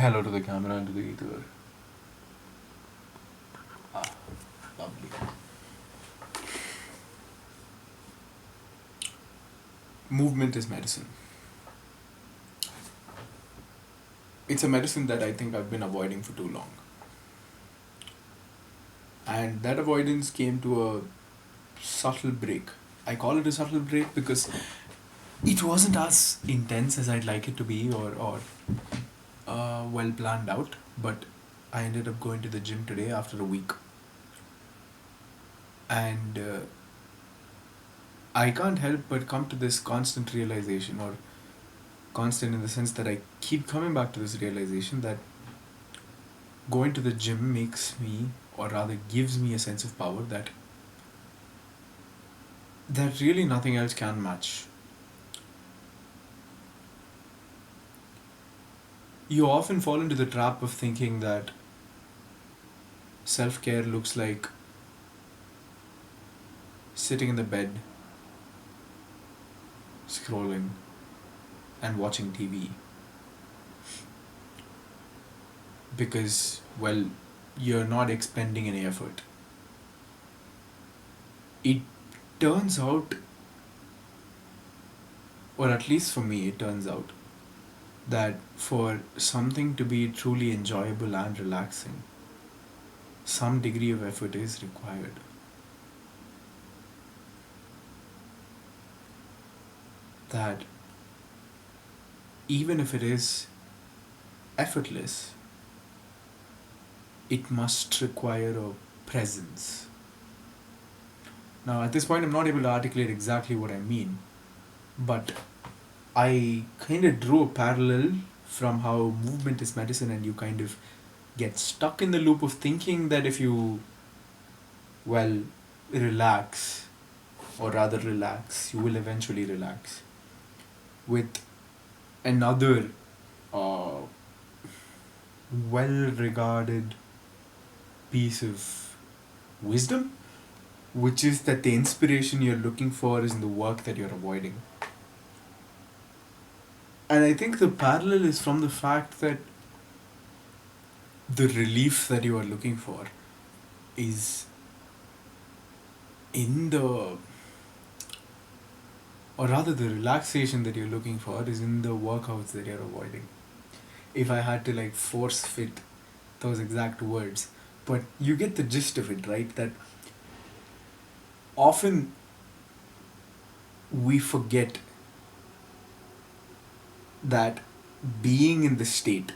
Hello to the camera and to the ether. Ah, lovely. Movement is medicine. It's a medicine that I think I've been avoiding for too long. And that avoidance came to a subtle break. I call it a subtle break because it wasn't as intense as I'd like it to be or well planned out, but I ended up going to the gym today after a week. And I can't help but come to this constant realization, or constant in the sense that I keep coming back to this realization that going to the gym makes me, or rather gives me, a sense of power that really nothing else can match. You often fall into the trap of thinking that self-care looks like sitting in the bed, scrolling, and watching TV. Because, well, you're not expending any effort. It turns out, or at least for me, it turns out, that for something to be truly enjoyable and relaxing, some degree of effort is required. That even if it is effortless, it must require a presence. Now, at this point, I'm not able to articulate exactly what I mean, but I kind of drew a parallel from how movement is medicine, and you kind of get stuck in the loop of thinking that if you, well, relax, or rather relax, you will eventually relax with another uh, well regarded piece of wisdom, which is that the inspiration you're looking for is in the work that you're avoiding. And I think the parallel is from the fact that the relief that you are looking for is in the, or rather, the relaxation that you're looking for is in the workouts that you're avoiding. If I had to like force fit those exact words, but you get the gist of it, right? That often we forget that being in the state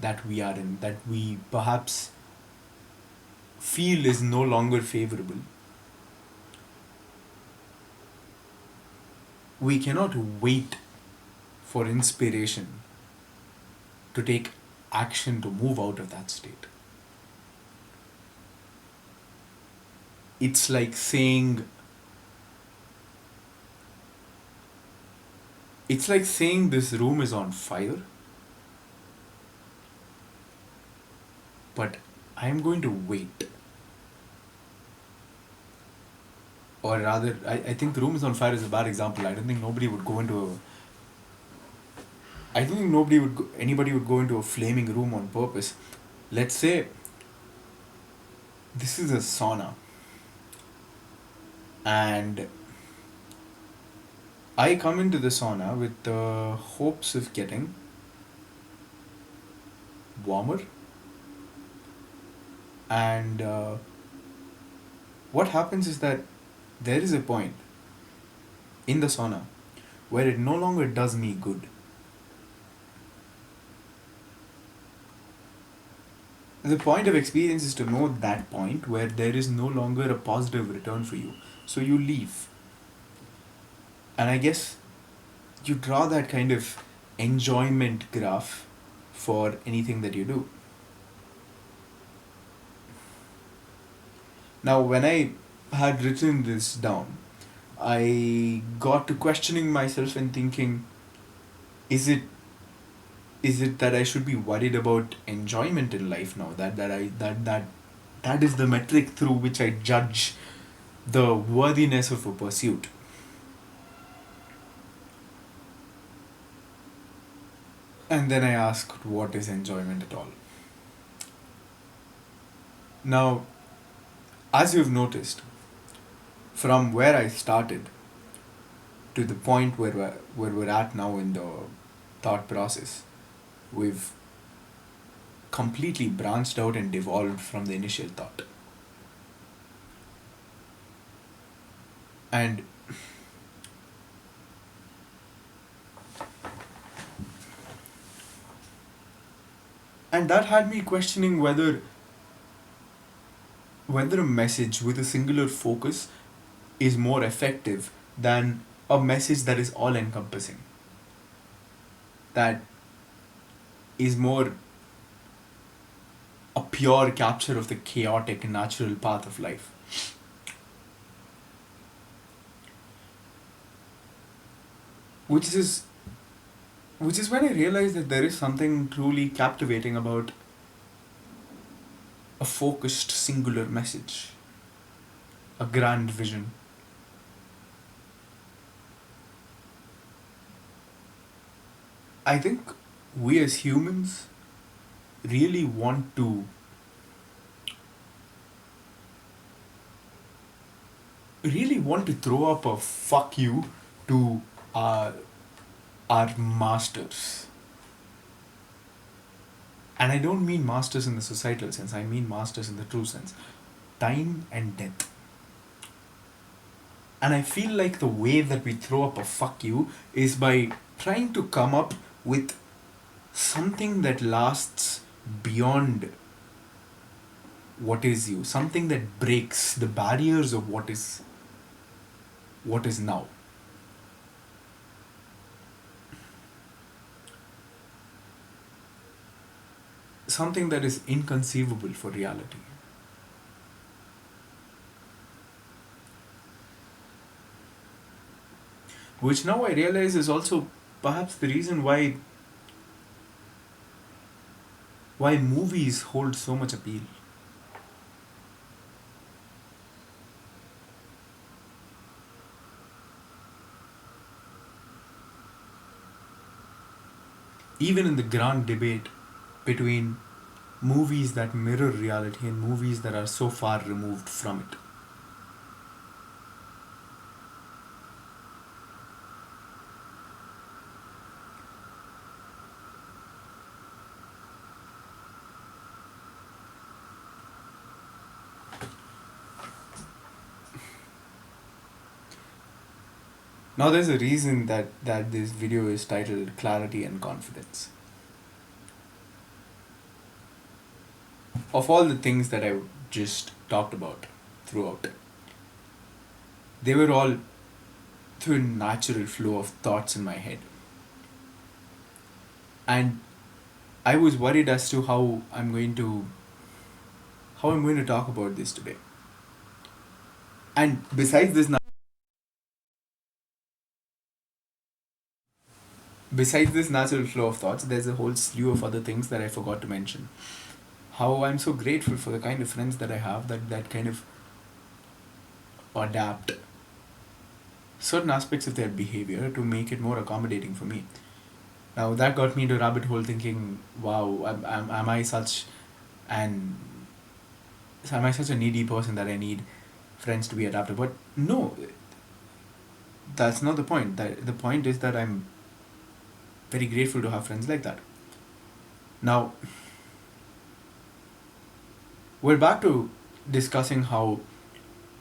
that we are in, that we perhaps feel is no longer favorable, we cannot wait for inspiration to take action to move out of that state. It's like saying, this room is on fire, but I'm going to wait. Or rather, I think the room is on fire is a bad example. I don't think nobody would go into I don't think anybody would go into a flaming room on purpose. Let's say this is a sauna, and I come into the sauna with the hopes of getting warmer, and what happens is that there is a point in the sauna where it no longer does me good. The point of experience is to know that point where there is no longer a positive return for you. So you leave. And I guess you draw that kind of enjoyment graph for anything that you do. Now, when I had written this down, I got to questioning myself and thinking, is it that I should be worried about enjoyment in life now? That is the metric through which I judge the worthiness of a pursuit. And then I asked, what is enjoyment at all? Now, as you've noticed, from where I started to the point where we're at now in the thought process, we've completely branched out and devolved from the initial thought. And and that had me questioning whether a message with a singular focus is more effective than a message that is all encompassing, that is more a pure capture of the chaotic natural path of life. Which is which is when I realized that there is something truly captivating about a focused singular message, a grand vision. I think we as humans really want to throw up a fuck you to our our masters. And I don't mean masters in the societal sense, I mean masters in the true sense. Time and death. And I feel like the way that we throw up a fuck you is by trying to come up with something that lasts beyond what is you, something that breaks the barriers of what is now. Something that is inconceivable for reality. Which now I realize is also perhaps the reason why movies hold so much appeal. Even in the grand debate between movies that mirror reality and movies that are so far removed from it. Now there's a reason that this video is titled Clarity and Confidence. Of all the things that I just talked about throughout, they were all through a natural flow of thoughts in my head. And I was worried as to how I'm going to talk about this today. And besides this natural flow of thoughts, there's a whole slew of other things that I forgot to mention. How I'm so grateful for the kind of friends that I have that kind of adapt certain aspects of their behavior to make it more accommodating for me. Now that got me into a rabbit hole thinking, wow, am I such an am I such a needy person that I need friends to be adaptive? But no, that's not the point. The point is that I'm very grateful to have friends like that. Now, we're back to discussing how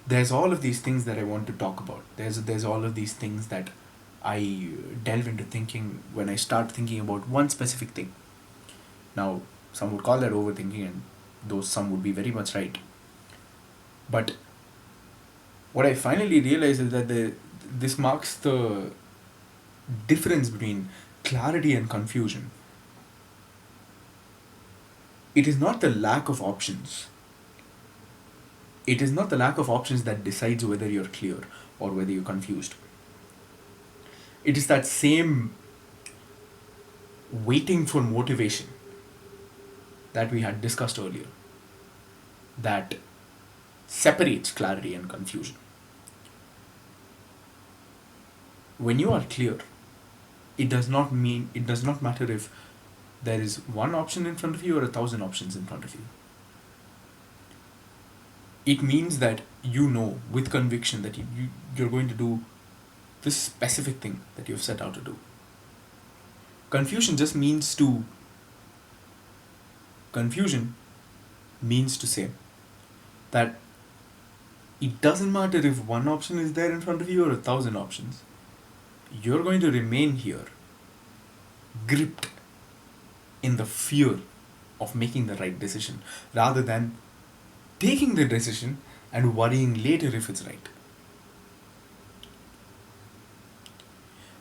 there's all of these things that I want to talk about. There's all of these things that I delve into thinking when I start thinking about one specific thing. Now, some would call that overthinking, and those some would be very much right. But what I finally realized is that this marks the difference between clarity and confusion. It is not the lack of options. It is not the lack of options that decides whether you're clear or whether you're confused. It is that same waiting for motivation that we had discussed earlier that separates clarity and confusion. When you are clear, it does not matter if there is one option in front of you or 1,000 options in front of you. It means that you know with conviction that you're going to do this specific thing that you've set out to do. Confusion just means to confusion means to say that it doesn't matter if one option is there in front of you or 1,000 options. You're going to remain here, gripped in the fear of making the right decision rather than taking the decision and worrying later if it's right.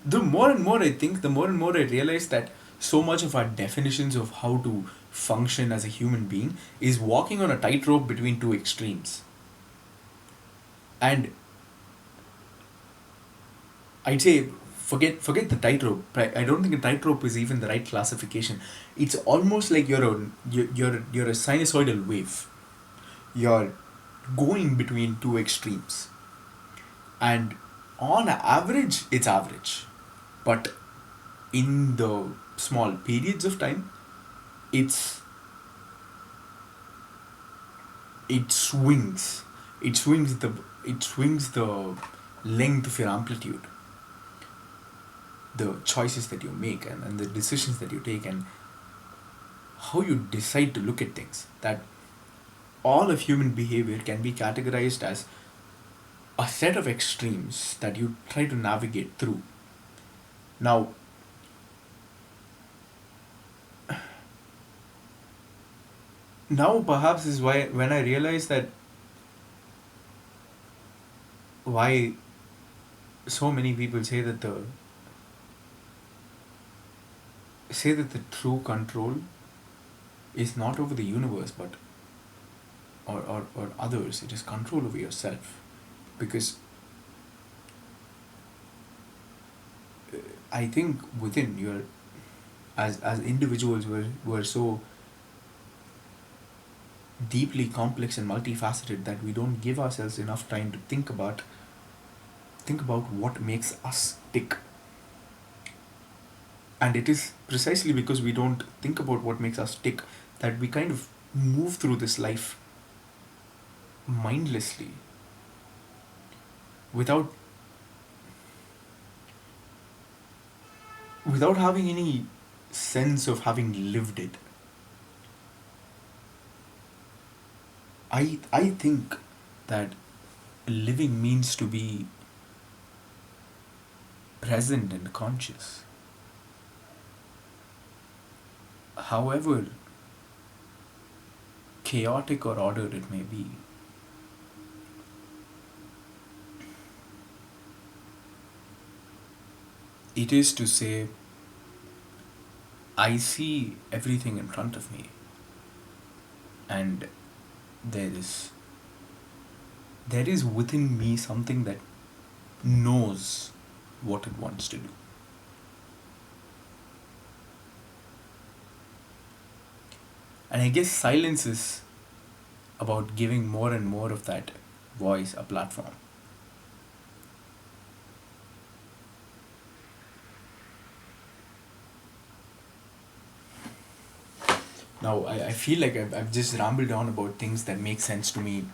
The more and more I think, the more and more I realize that so much of our definitions of how to function as a human being is walking on a tightrope between two extremes. And I'd say forget the tightrope. I don't think a tightrope is even the right classification. It's almost like you're a sinusoidal wave. You're going between two extremes, and on average, it's average, but in the small periods of time, it's it swings. It swings the length of your amplitude, the choices that you make, and the decisions that you take, and how you decide to look at things. That all of human behavior can be categorized as a set of extremes that you try to navigate through. Now, now perhaps is why when I realized that why so many people say that the true control is not over the universe but or others. It is control over yourself, because I think within your as individuals we're so deeply complex and multifaceted that we don't give ourselves enough time to think about what makes us tick. And it is precisely because we don't think about what makes us tick that we kind of move through this life mindlessly without without having any sense of having lived it. I think that living means to be present and conscious. However chaotic or ordered it may be. It is to say, I see everything in front of me, and there is there is within me something that knows what it wants to do. And I guess silence is about giving more and more of that voice a platform. Now, I feel like I've just rambled on about things that make sense to me.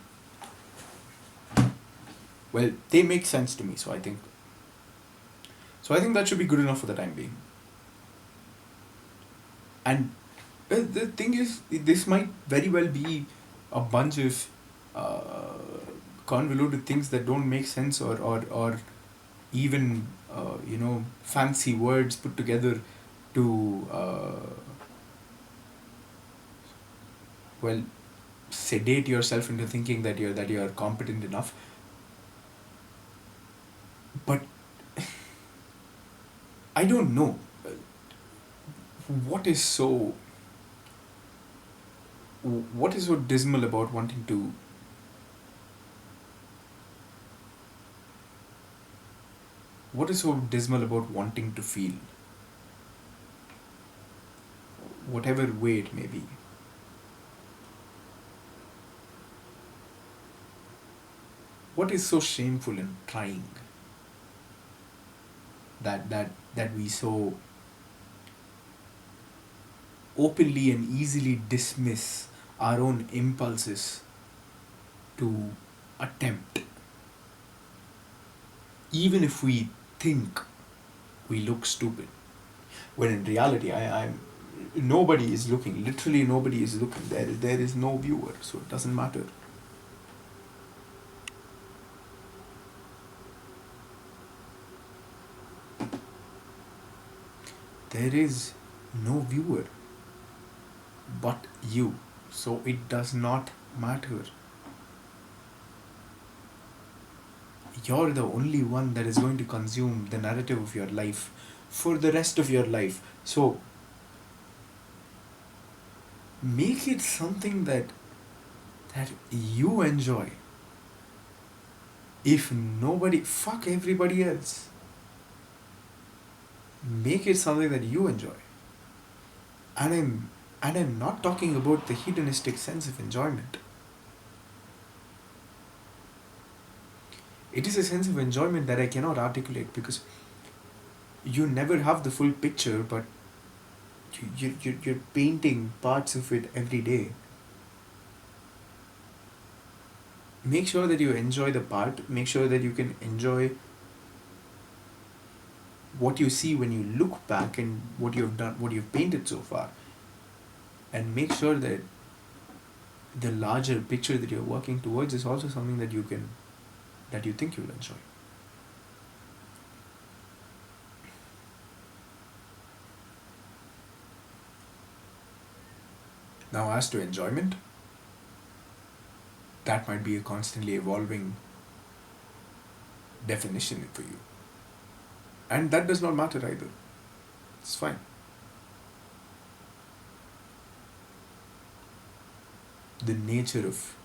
Well, they make sense to me, so I think that should be good enough for the time being. And the thing is, this might very well be a bunch of convoluted things that don't make sense, or even fancy words put together to well sedate yourself into thinking that you're competent enough. But I don't know what is so what is so dismal about wanting to what is so dismal about wanting to feel whatever way it may be. What is so shameful in trying that we so openly and easily dismiss our own impulses to attempt, even if we think we look stupid. When in reality, I'm nobody is looking. Literally, nobody is looking. There is no viewer, so it doesn't matter. There is no viewer but you, so it does not matter. You're the only one that is going to consume the narrative of your life for the rest of your life. So make it something that you enjoy. If nobody, fuck everybody else. Make it something that you enjoy. And I'm not talking about the hedonistic sense of enjoyment. It is a sense of enjoyment that I cannot articulate because you never have the full picture, but you're painting parts of it every day. Make sure that you enjoy the part, make sure that you can enjoy what you see when you look back and what you've done, what you've painted so far, and make sure that the larger picture that you're working towards is also something that you think you'll enjoy. Now, as to enjoyment, that might be a constantly evolving definition for you. And that does not matter either. It's fine. The nature of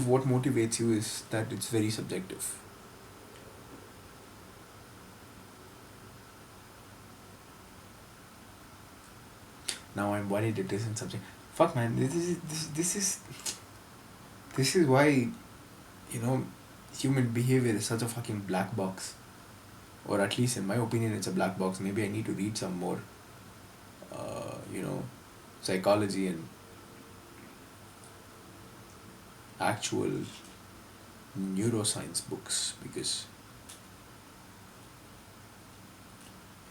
what motivates you is that it's very subjective. Now I'm worried it isn't subject. Fuck man, this is why, you know, human behavior is such a fucking black box. Or at least in my opinion it's a black box. Maybe I need to read some more psychology and actual neuroscience books, because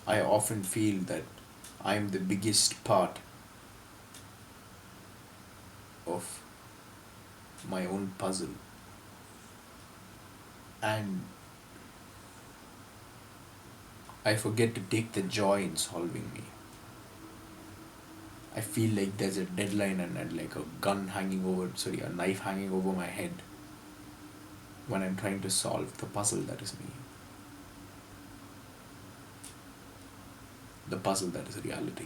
I often feel that I'm the biggest part of my own puzzle, and I forget to take the joy in solving me. I feel like there's a deadline and like a knife hanging over my head when I'm trying to solve the puzzle that is me. The puzzle that is reality.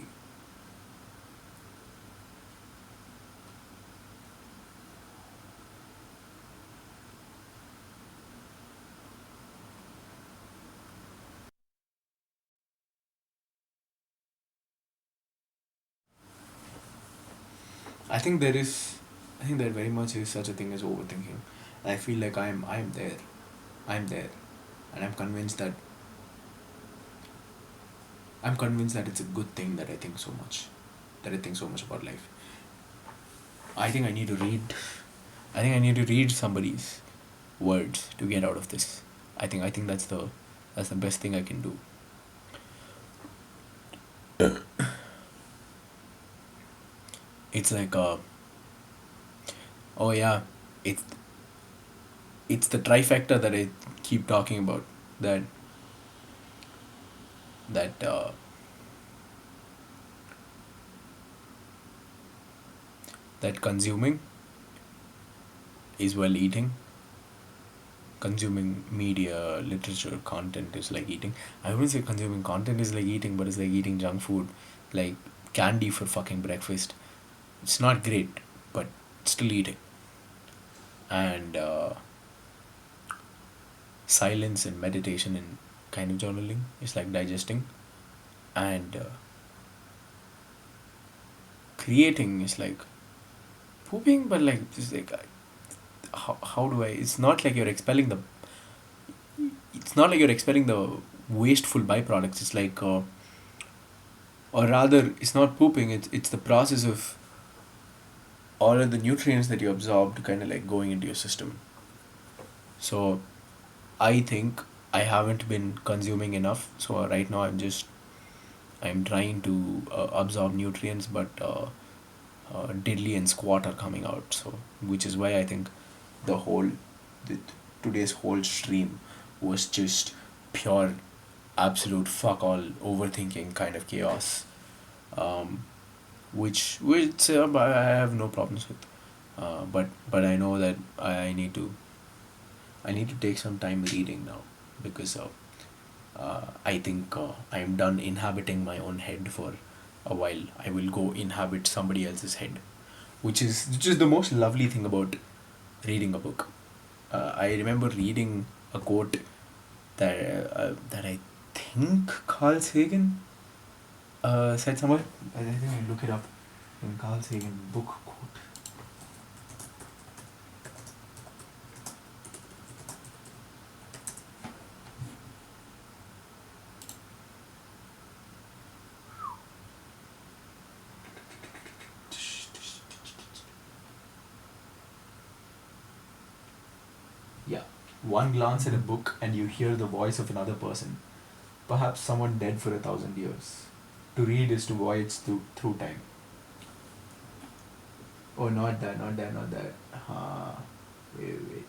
I think there is, I think there very much is such a thing as overthinking. And I feel like I'm there. I'm there. And I'm convinced that it's a good thing that I think so much. That I think so much about life. I think I need to read I think I need to read somebody's words to get out of this. I think that's the best thing I can do. It's like oh yeah, it's it's the trifecta that I keep talking about. That that that consuming is well eating. Consuming media, literature, content is like eating. I wouldn't say consuming content is like eating, but it's like eating junk food, like candy for fucking breakfast. It's not great, but still eating. And silence and meditation and kind of journaling is like digesting. And creating is like pooping, but like just like how do I? It's not like you're expelling the wasteful byproducts. It's like or rather, it's not pooping. It's the process of all of the nutrients that you absorbed kind of like going into your system. So I think I haven't been consuming enough. So right now I'm trying to absorb nutrients, but diddly and squat are coming out. So which is why I think the whole the, today's whole stream was just pure absolute fuck all overthinking kind of chaos, um, which I have no problems with. But I know that I need to take some time reading now because I think I'm done inhabiting my own head for a while. I will go inhabit somebody else's head, which is the most lovely thing about reading a book. I remember reading a quote that I think Carl Sagan said somewhere. I think I look it up in Carl Sagan book quote. Yeah. One glance at a book and you hear the voice of another person, perhaps someone dead for 1,000 years. To read is to voyage through time. Oh, not that, not that, not that. Wait.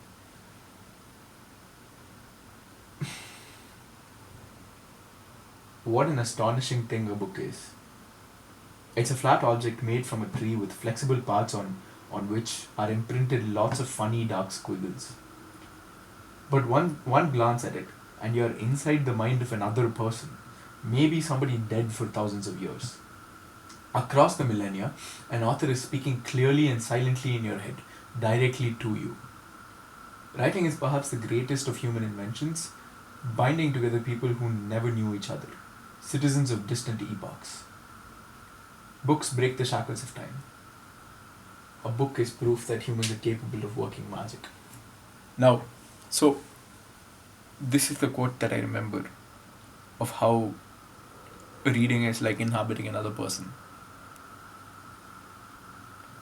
What an astonishing thing a book is. It's a flat object made from a tree with flexible parts on which are imprinted lots of funny dark squiggles. But one glance at it, and you're inside the mind of another person, maybe somebody dead for thousands of years. Across the millennia, an author is speaking clearly and silently in your head, directly to you. Writing is perhaps the greatest of human inventions, binding together people who never knew each other, citizens of distant epochs. Books break the shackles of time. A book is proof that humans are capable of working magic. Now, so this is the quote that I remember of how reading is like inhabiting another person,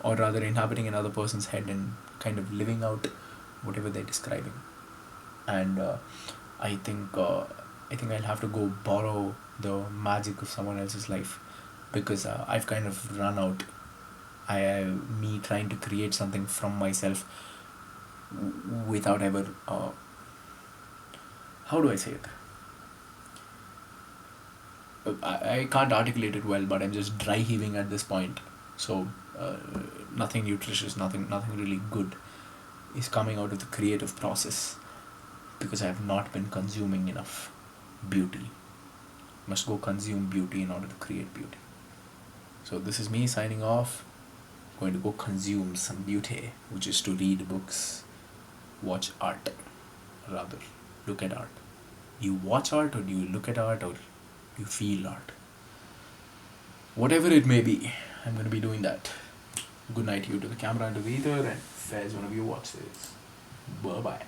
or rather inhabiting another person's head and kind of living out whatever they're describing. And I think I think I'll have to go borrow the magic of someone else's life because I've kind of run out. Me trying to create something from myself without ever how do I say it? I can't articulate it well, but I'm just dry heaving at this point. So nothing nutritious, nothing really good is coming out of the creative process because I have not been consuming enough beauty. Must go consume beauty in order to create beauty. So this is me signing off. Going to go consume some beauty, which is to read books, watch art, rather look at art. Do you watch art or do you look at art or do you feel art? Whatever it may be, I'm going to be doing that. Good night to you to the camera and to the ether, and fares whenever you watch this. Bye bye.